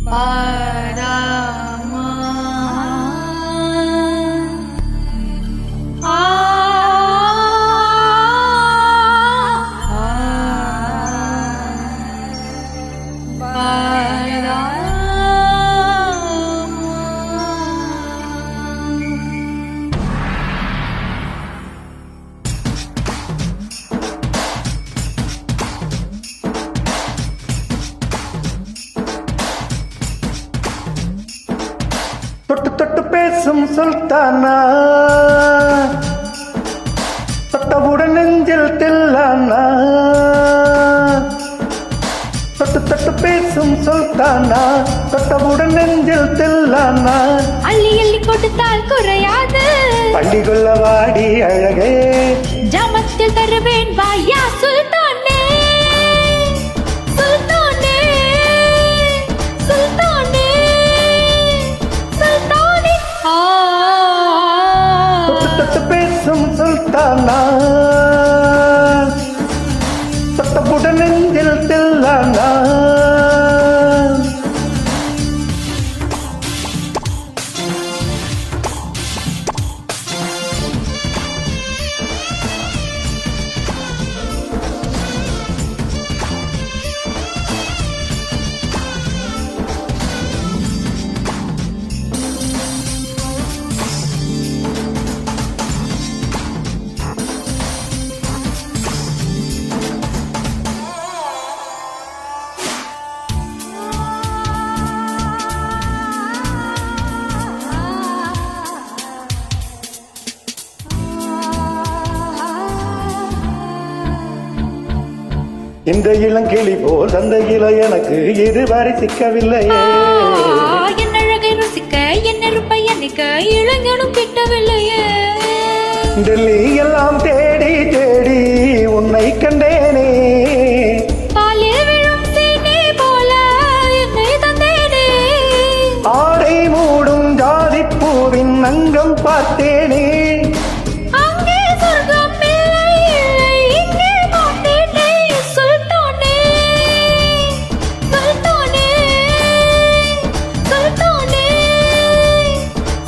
பாராமா தொட்டு தொட்டு பேசும் சுல்தானா, தொட்டவுடன் நெஞ்சில் தில்லானா. தொட்டு தொட்டு பேசும் சுல்தானா, தொட்டவுடன் நெஞ்சில் தில்லானா. அள்ளி அள்ளி கொடுத்தால் குறையாது, பள்ளி கொள்ள வாடி அழகே, ஜாமத்தில் தருவேன் வாயா சுல்தானே. சுல்தானே சுல்தானே சுல்தானே. தொட்டு தொட்டு பேசும் சுல்தானா, தொட்டவுடன் நெஞ்சில் தில்லானா. இந்த இளங்கிளி போல் தந்தையில எனக்கு இதுவரை சிக்கவில்லையே. என் அழகை ருசிக்க என் நெருப்பை எண்ணிக்க இளைஞனும் கிட்டவில்லையே. டெல்லி எல்லாம் தேடி தேடி உன்னை கண்டேனே, பாலில் விழும் தேனே போல என்னை தந்தேனே. ஆடை மூடும் ஜாதி பூவின் அங்கம் பார்த்தேனே. அங்கே சொர்க்கம் இல்லை இல்லை இங்கே பார்த்தேனே. சுல்தானே சுல்தானே சுல்தானே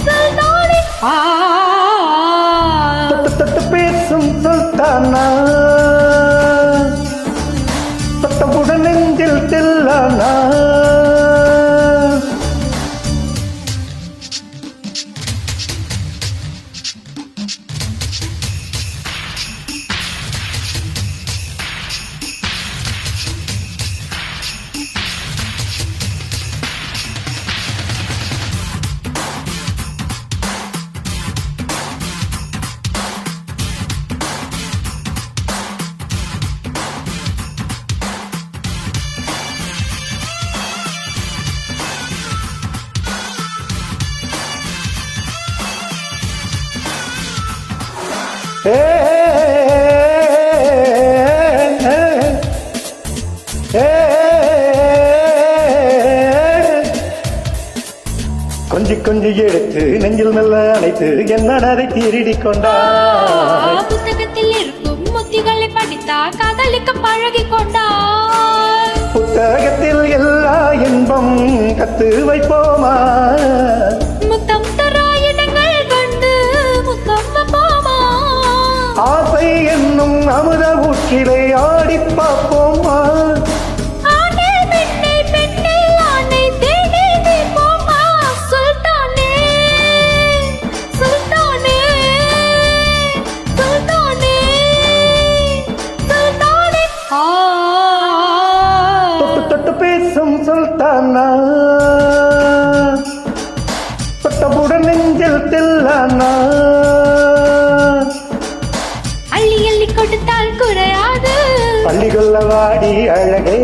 சுல்தானே. தொட்டு தொட்டு பேசும் சுல்தானா, தொட்டவுடன் நெஞ்சில் தில்லானா. கொஞ்சி கொஞ்சி எடுத்து நெஞ்சில் மெல்ல அணைத்து என்னடரை திருடி கொண்டா. புத்தகத்தில் இருக்கும் முத்திகளை படித்தா காதலிக்க பழகி கொண்டா. புத்தகத்தில் எல்லா இன்பம் கத்து வைப்போமா, முத்தம் தரா இடங்கள் கண்டு முத்தம் வைப்போமா. ஆசை என்னும் அமுத ஊற்றிலே ஆடி பார்ப்போமா. ஆணை பெண்ணை பெண்ணை ஆணை தேடி தீர்ப்போமா. சுல்தானே சுல்தானே சுல்தானே சுல்தானே. தொட்டு தொட்டு பேசும் சுல்தானா, தொட்டவுடன் நெஞ்சில் தில்லானா. அள்ளி அள்ளி கொடுத்தால் குறையாது, பள்ளி கொள்ள வாடி அழகே,